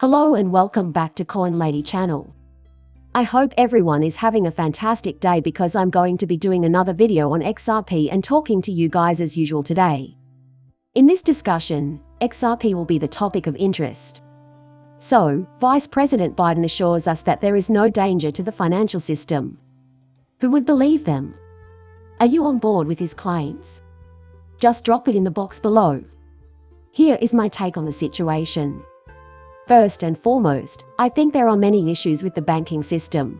Hello and welcome back to Coin Lady channel. I hope everyone is having a fantastic day because I'm going to be doing another video on XRP and talking to you guys as usual today. In this discussion, XRP will be the topic of interest. So, Vice President Biden assures us that there is no danger to the financial system. Who would believe them? Are you on board with his claims? Just drop it in the box below. Here is my take on the situation. First and foremost, I think there are many issues with the banking system.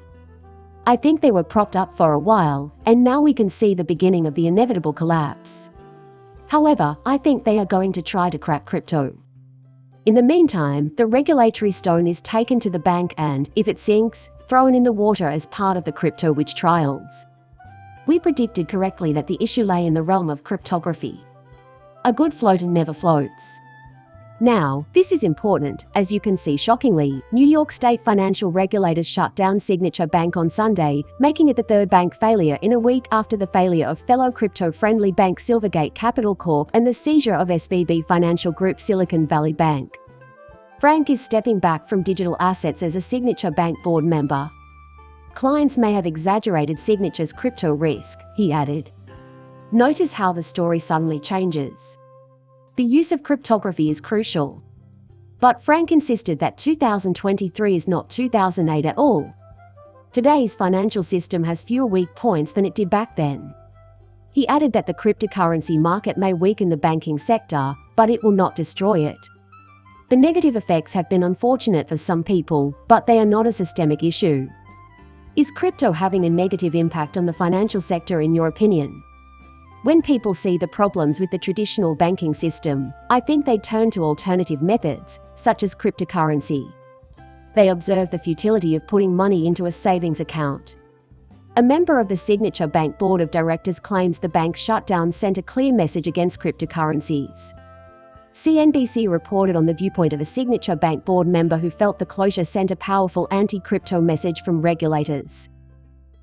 I think they were propped up for a while, and now we can see the beginning of the inevitable collapse. However, I think they are going to try to crack crypto. In the meantime, the regulatory stone is taken to the bank and, if it sinks, thrown in the water as part of the crypto witch trials. We predicted correctly that the issue lay in the realm of cryptography. A good floater never floats. Now, this is important, as you can see shockingly, New York State financial regulators shut down Signature Bank on Sunday, making it the third bank failure in a week after the failure of fellow crypto-friendly bank Silvergate Capital Corp and the seizure of SVB financial group Silicon Valley Bank. Frank is stepping back from digital assets as a Signature Bank board member. Clients may have exaggerated Signature's crypto risk, he added. Notice how the story suddenly changes. The use of cryptography is crucial. But Frank insisted that 2023 is not 2008 at all. Today's financial system has fewer weak points than it did back then. He added that the cryptocurrency market may weaken the banking sector, but it will not destroy it. The negative effects have been unfortunate for some people, but they are not a systemic issue. Is crypto having a negative impact on the financial sector in your opinion? When people see the problems with the traditional banking system, I think they turn to alternative methods, such as cryptocurrency. They observe the futility of putting money into a savings account. A member of the Signature Bank Board of Directors claims the bank's shutdown sent a clear message against cryptocurrencies. CNBC reported on the viewpoint of a Signature Bank board member who felt the closure sent a powerful anti-crypto message from regulators.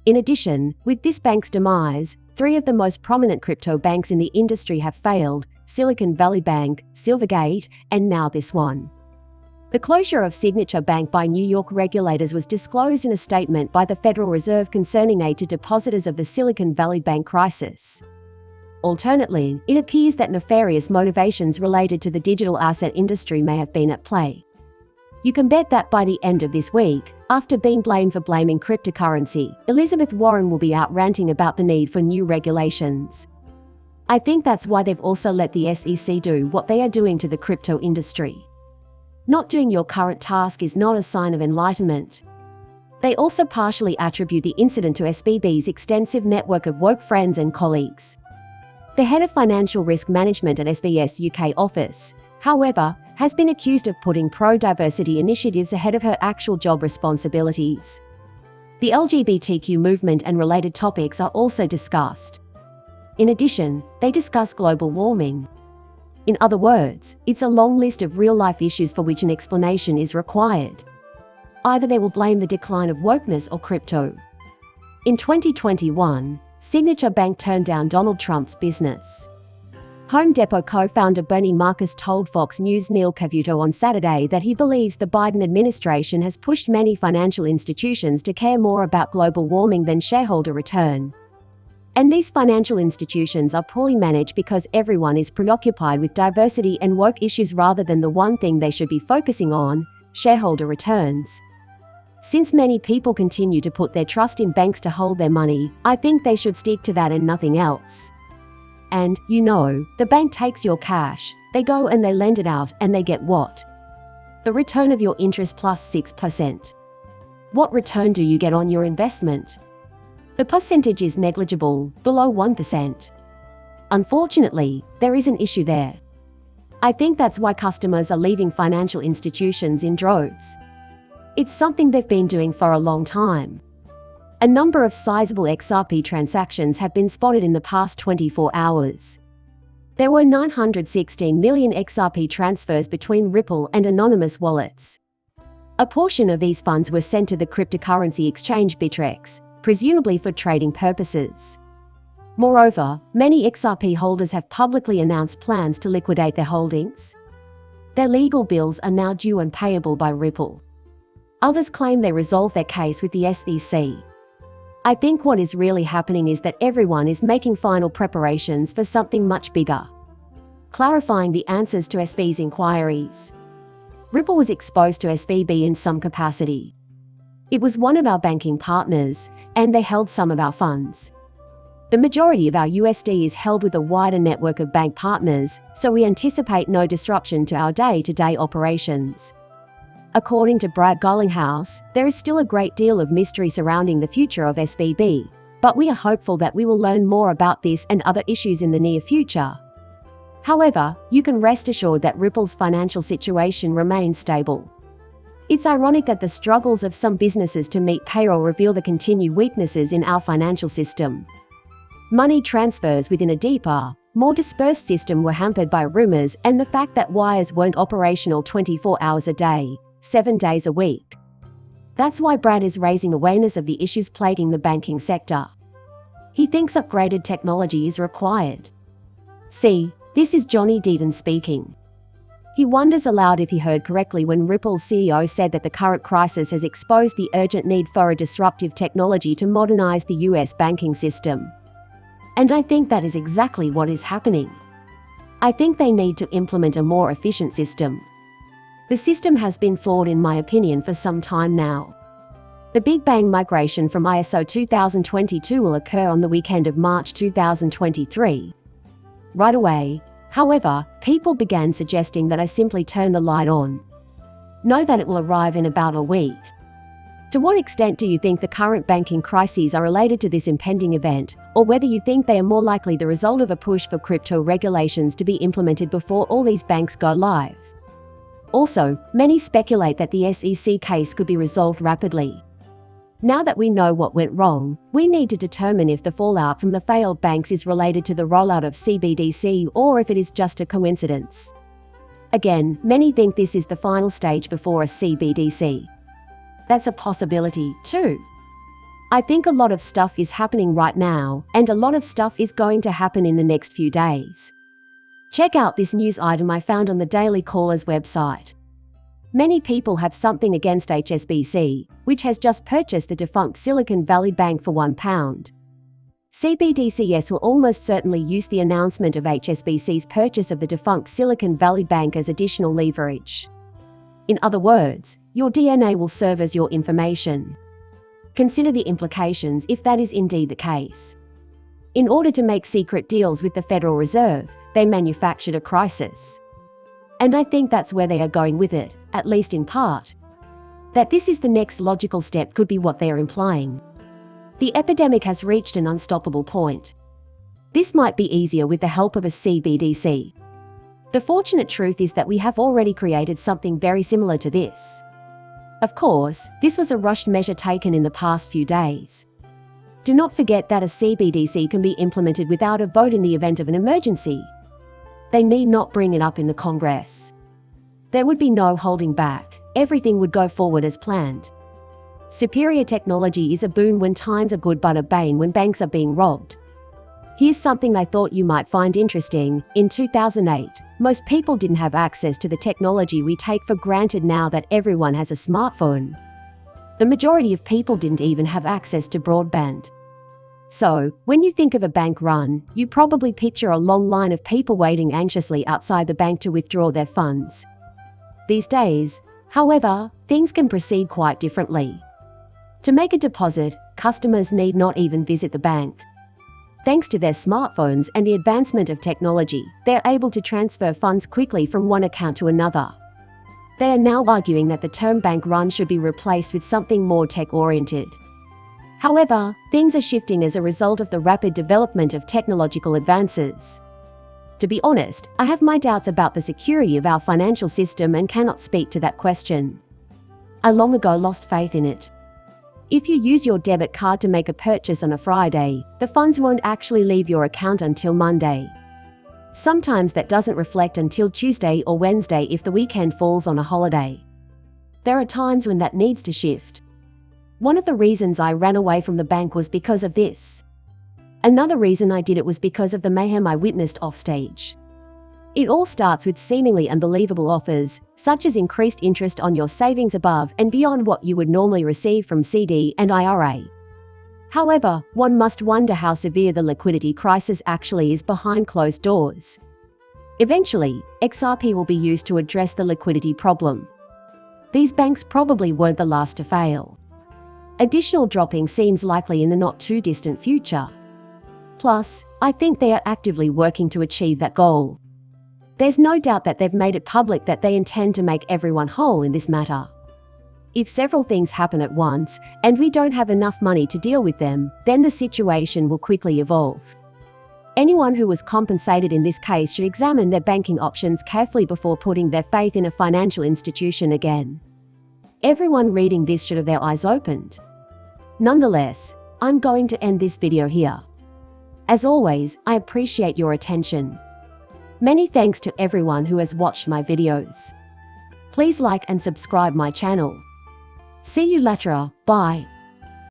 In addition, with this bank's demise, 3 of the most prominent crypto banks in the industry have failed: Silicon Valley Bank, Silvergate, and now this one. The closure of Signature Bank by New York regulators was disclosed in a statement by the Federal Reserve concerning aid to depositors of the Silicon Valley Bank crisis. Alternately, it appears that nefarious motivations related to the digital asset industry may have been at play. You can bet that by the end of this week, after being blamed for blaming cryptocurrency, Elizabeth Warren will be out ranting about the need for new regulations. I think that's why they've also let the SEC do what they are doing to the crypto industry. Not doing your current task is not a sign of enlightenment. They also partially attribute the incident to SVB's extensive network of woke friends and colleagues. The head of financial risk management at SVB's UK office, however, has been accused of putting pro-diversity initiatives ahead of her actual job responsibilities. The LGBTQ movement and related topics are also discussed. In addition, they discuss global warming. In other words, it's a long list of real-life issues for which an explanation is required. Either they will blame the decline of wokeness or crypto. In 2021, Signature Bank turned down Donald Trump's business. Home Depot co-founder Bernie Marcus told Fox News' Neil Cavuto on Saturday that he believes the Biden administration has pushed many financial institutions to care more about global warming than shareholder return. And these financial institutions are poorly managed because everyone is preoccupied with diversity and woke issues rather than the one thing they should be focusing on: shareholder returns. Since many people continue to put their trust in banks to hold their money, I think they should stick to that and nothing else. And, the bank takes your cash, they go and they lend it out, and they get what? The return of your interest plus 6%. What return do you get on your investment? The percentage is negligible, below 1%. Unfortunately, there is an issue there. I think that's why customers are leaving financial institutions in droves. It's something they've been doing for a long time. A number of sizable XRP transactions have been spotted in the past 24 hours. There were 916 million XRP transfers between Ripple and anonymous wallets. A portion of these funds were sent to the cryptocurrency exchange Bittrex, presumably for trading purposes. Moreover, many XRP holders have publicly announced plans to liquidate their holdings. Their legal bills are now due and payable by Ripple. Others claim they resolved their case with the SEC. I think what is really happening is that everyone is making final preparations for something much bigger. Clarifying the answers to SV's inquiries. Ripple was exposed to SVB in some capacity. It was one of our banking partners, and they held some of our funds. The majority of our USD is held with a wider network of bank partners, so we anticipate no disruption to our day-to-day operations. According to Brad Garlinghouse, there is still a great deal of mystery surrounding the future of SVB, but we are hopeful that we will learn more about this and other issues in the near future. However, you can rest assured that Ripple's financial situation remains stable. It's ironic that the struggles of some businesses to meet payroll reveal the continued weaknesses in our financial system. Money transfers within a deeper, more dispersed system were hampered by rumors and the fact that wires weren't operational 24 hours a day, 7 days a week. That's why Brad is raising awareness of the issues plaguing the banking sector. He thinks upgraded technology is required. See, this is Johnny Deaton speaking. He wonders aloud if he heard correctly when Ripple's CEO said that the current crisis has exposed the urgent need for a disruptive technology to modernize the US banking system. And I think that is exactly what is happening. I think they need to implement a more efficient system. The system has been flawed in my opinion for some time now. The Big Bang migration from ISO 2022 will occur on the weekend of March 2023. Right away, however, people began suggesting that I simply turn the light on. Know that it will arrive in about a week. To what extent do you think the current banking crises are related to this impending event, or whether you think they are more likely the result of a push for crypto regulations to be implemented before all these banks go live? Also, many speculate that the SEC case could be resolved rapidly. Now that we know what went wrong, we need to determine if the fallout from the failed banks is related to the rollout of Cbdc or if it is just a coincidence. Again, many think this is the final stage before a Cbdc. That's a possibility, too. I think a lot of stuff is happening right now, and a lot of stuff is going to happen in the next few days. Check out this news item I found on the Daily Caller's website. Many people have something against HSBC, which has just purchased the defunct Silicon Valley Bank for £1. CBDCs will almost certainly use the announcement of HSBC's purchase of the defunct Silicon Valley Bank as additional leverage. In other words, your DNA will serve as your information. Consider the implications if that is indeed the case. In order to make secret deals with the Federal Reserve, they manufactured a crisis. And I think that's where they are going with it, at least in part. That this is the next logical step could be what they are implying. The epidemic has reached an unstoppable point. This might be easier with the help of a CBDC. The fortunate truth is that we have already created something very similar to this. Of course, this was a rushed measure taken in the past few days. Do not forget that a CBDC can be implemented without a vote in the event of an emergency. They need not bring it up in the Congress. There would be no holding back. Everything would go forward as planned. Superior technology is a boon when times are good but a bane when banks are being robbed. Here's something I thought you might find interesting. In 2008, most people didn't have access to the technology we take for granted now that everyone has a smartphone. The majority of people didn't even have access to broadband. So, when you think of a bank run, you probably picture a long line of people waiting anxiously outside the bank to withdraw their funds. These days, however, things can proceed quite differently. To make a deposit, customers need not even visit the bank. Thanks to their smartphones and the advancement of technology, they're able to transfer funds quickly from one account to another. They are now arguing that the term bank run should be replaced with something more tech-oriented. However, things are shifting as a result of the rapid development of technological advances. To be honest, I have my doubts about the security of our financial system and cannot speak to that question. I long ago lost faith in it. If you use your debit card to make a purchase on a Friday, the funds won't actually leave your account until Monday. Sometimes that doesn't reflect until Tuesday or Wednesday if the weekend falls on a holiday. There are times when that needs to shift. One of the reasons I ran away from the bank was because of this. Another reason I did it was because of the mayhem I witnessed offstage. It all starts with seemingly unbelievable offers, such as increased interest on your savings above and beyond what you would normally receive from CD and IRA. However, one must wonder how severe the liquidity crisis actually is behind closed doors. Eventually, XRP will be used to address the liquidity problem. These banks probably weren't the last to fail. Additional dropping seems likely in the not-too-distant future. Plus, I think they are actively working to achieve that goal. There's no doubt that they've made it public that they intend to make everyone whole in this matter. If several things happen at once, and we don't have enough money to deal with them, then the situation will quickly evolve. Anyone who was compensated in this case should examine their banking options carefully before putting their faith in a financial institution again. Everyone reading this should have their eyes opened. Nonetheless, I'm going to end this video here. As always, I appreciate your attention. Many thanks to everyone who has watched my videos. Please like and subscribe my channel. See you later, bye.